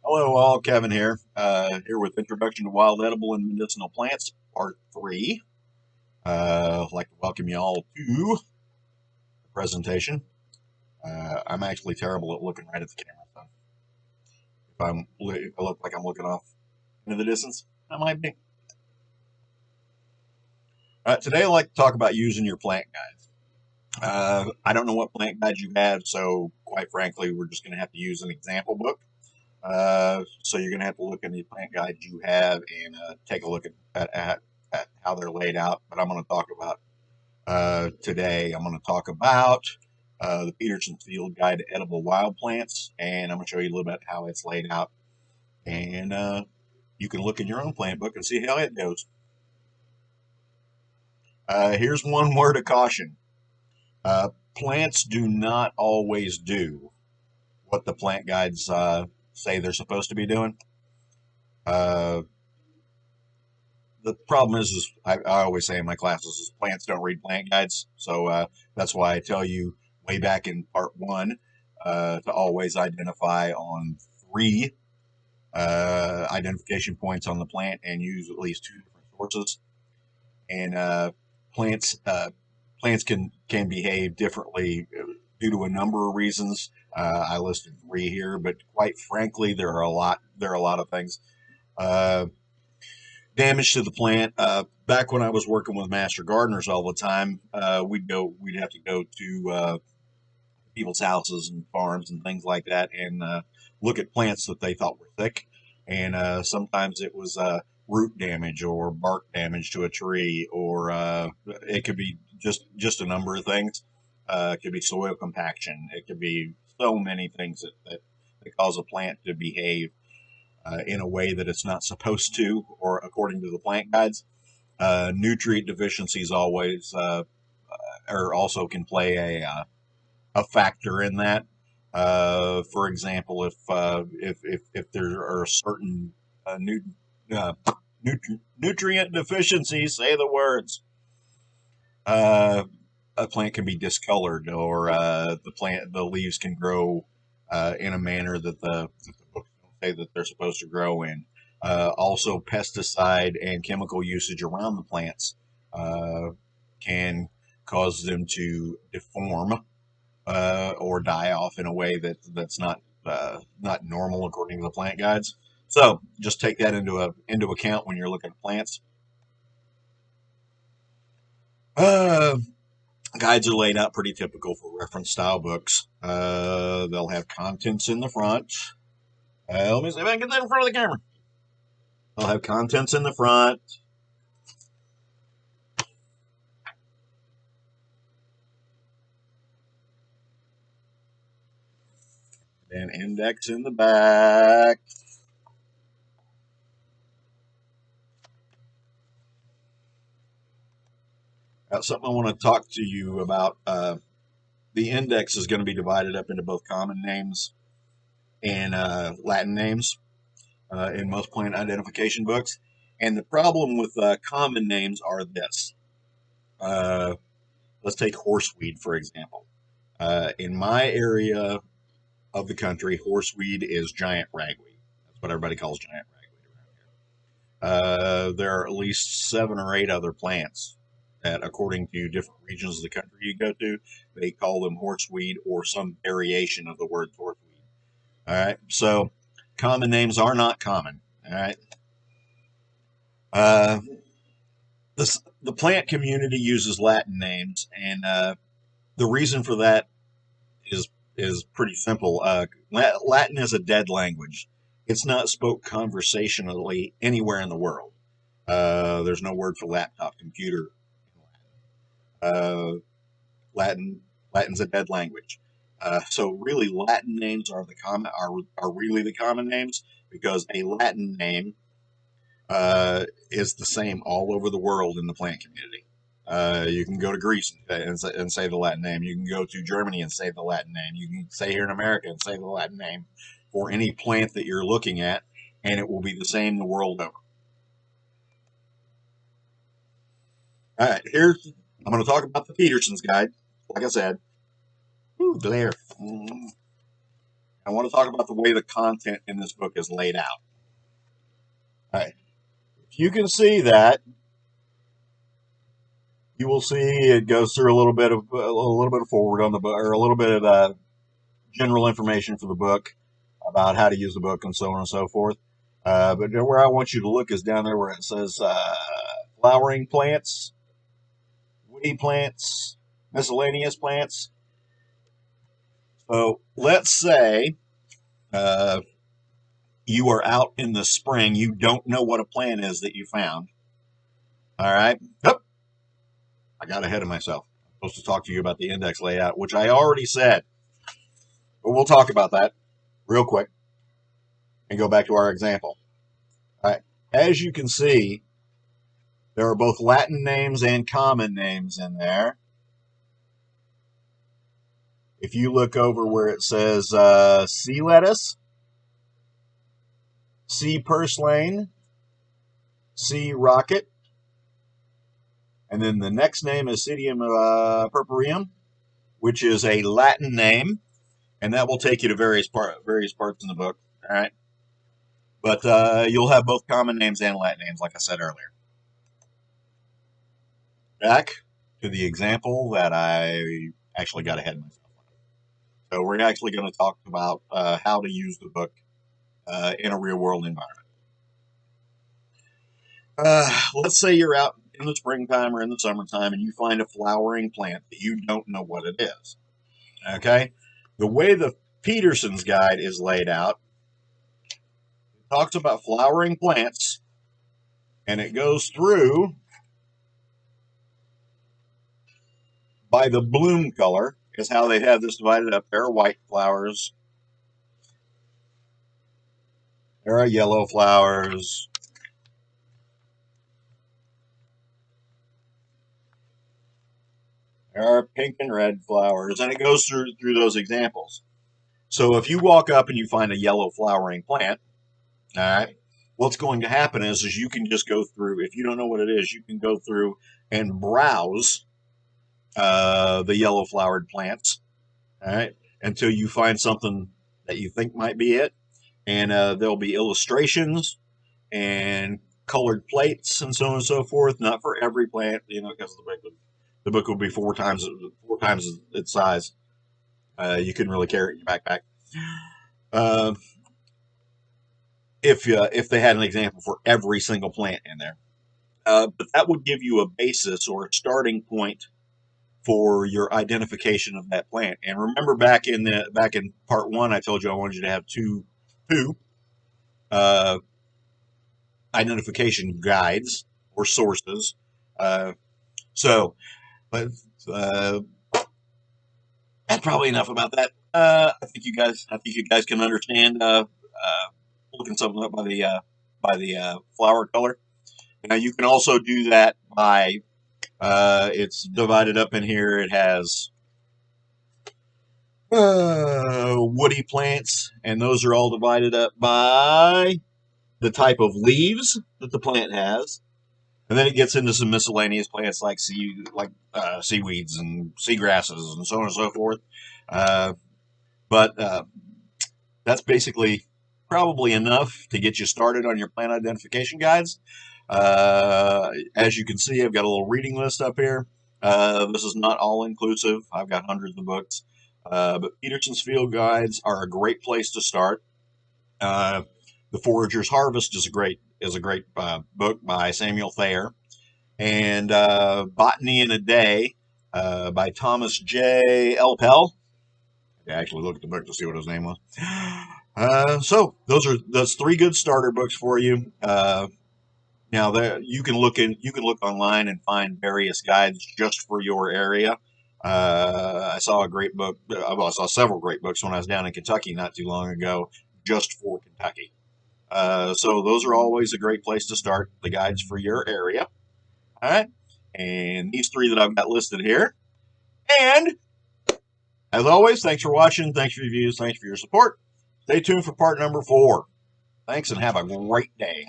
Hello all, Kevin here. Here with Introduction to Wild Edible and Medicinal Plants, Part 3. I'd like to welcome you all to the presentation. I'm actually terrible at looking right at the camera, so if I look like I'm looking off into the distance, I might be. Today I'd like to talk about using your plant guides. I don't know what plant guides you have, so quite frankly, we're just going to have to use an example book. So you're going to have to look in the plant guides you have and take a look at how they're laid out. But I'm going to talk about today. I'm going to talk about the Petersons Field Guide to Edible Wild Plants, and I'm going to show you a little bit how it's laid out. And you can look in your own plant book and see how it goes. Here's one word of caution. Plants do not always do what the plant guides say they're supposed to be doing. The problem is I always say in my classes is plants don't read plant guides. So that's why I tell you way back in part 1 to always identify on 3 identification points on the plant and use at least 2 different sources. And plants plants can behave differently due to a number of reasons. I listed 3 here, but quite frankly, there are a lot of things. Damage to the plant. Back when I was working with master gardeners all the time, we'd have to go to people's houses and farms and things like that, and look at plants that they thought were thick. And sometimes it was root damage or bark damage to a tree, or it could be just a number of things. It could be soil compaction. It could be so many things that cause a plant to behave in a way that it's not supposed to, or according to the plant guides. Nutrient deficiencies always, or also can play a factor in that. For example, if there are certain uh, nutrient deficiencies, say the words, a plant can be discolored, or the leaves can grow in a manner that the books don't say that they're supposed to grow in. Also, pesticide and chemical usage around the plants can cause them to deform or die off in a way that's not normal according to the plant guides. So just take that into account when you're looking at plants. Uh, Guides are laid out pretty typical for reference style books. They'll have contents in the front. Let me see if I can get that in front of the camera. They'll have contents in the front. And index in the back. Something I want to talk to you about. The index is going to be divided up into both common names and Latin names in most plant identification books. And the problem with common names are this. Let's take horseweed, for example. In my area of the country, horseweed is giant ragweed. That's what everybody calls giant ragweed around here. There are at least 7 or 8 other plants that, according to different regions of the country you go to, they call them horseweed or some variation of the word horseweed. All right, so common names are not common. All right. Uh, the plant community uses Latin names, and the reason for that is pretty simple. Latin is a dead language. It's not spoke conversationally anywhere in the world. There's no word for laptop computer in Latin. Latin's a dead language. So really, Latin names are really the common names, because a Latin name is the same all over the world in the plant community. You can go to Greece and say the Latin name. You can go to Germany and say the Latin name. You can say here in America and say the Latin name for any plant that you're looking at, and it will be the same the world over. All right, I'm going to talk about the Petersons guide. Like I said, glare. I want to talk about the way the content in this book is laid out. All right. If you can see that, you will see it goes through a little bit of forward on the book, or a little bit of general information for the book about how to use the book and so on and so forth. But where I want you to look is down there where it says flowering plants, woody plants, miscellaneous plants. So let's say you are out in the spring. You don't know what a plant is that you found. All right. Oh, I got ahead of myself. I'm supposed to talk to you about the index layout, which I already said. But we'll talk about that real quick and go back to our example. All right. As you can see, there are both Latin names and common names in there. If you look over where it says sea lettuce, sea purslane, sea rocket, and then the next name is Psidium purpureum, which is a Latin name, and that will take you to various parts in the book. All right, but you'll have both common names and Latin names, like I said earlier. Back to the example that I actually got ahead of myself on. So we're actually going to talk about how to use the book in a real-world environment. Let's say you're out in the springtime or in the summertime and you find a flowering plant that you don't know what it is. Okay? The way the Petersons guide is laid out, it talks about flowering plants, and it goes through by the bloom color, is how they have this divided up. There are white flowers. There are yellow flowers. There are pink and red flowers, and it goes through those examples. So if you walk up and you find a yellow flowering plant, all right, what's going to happen is you can just go through. If you don't know what it is, you can go through and browse the yellow flowered plants, all right, until you find something that you think might be it. And there'll be illustrations and colored plates and so on and so forth. Not for every plant, because the book would be four times its size. You couldn't really carry it in your backpack. If they had an example for every single plant in there, but that would give you a basis or a starting point for your identification of that plant. And remember, back in part one, I told you I wanted you to have two identification guides or sources. So, but that's probably enough about that. I think you guys can understand looking something up by the flower color. Now you can also do that by it's divided up in here. It has woody plants, and those are all divided up by the type of leaves that the plant has. And then it gets into some miscellaneous plants like seaweeds and seagrasses and so on and so forth. But that's basically probably enough to get you started on your plant identification guides. As you can see, I've got a little reading list up here. This is not all inclusive. I've got hundreds of books. But Petersons Field guides are a great place to start. The Forager's Harvest is a great book by Samuel Thayer, and Botany in a Day by Thomas J. L. Pell. I actually looked at the book to see what his name was. So those three good starter books for you. Now you can look online and find various guides just for your area. I saw a great book. I saw several great books when I was down in Kentucky not too long ago, just for Kentucky. So those are always a great place to start, the guides for your area. All right. And these three that I've got listed here. And as always, thanks for watching. Thanks for your views. Thanks for your support. Stay tuned for part number 4. Thanks and have a great day.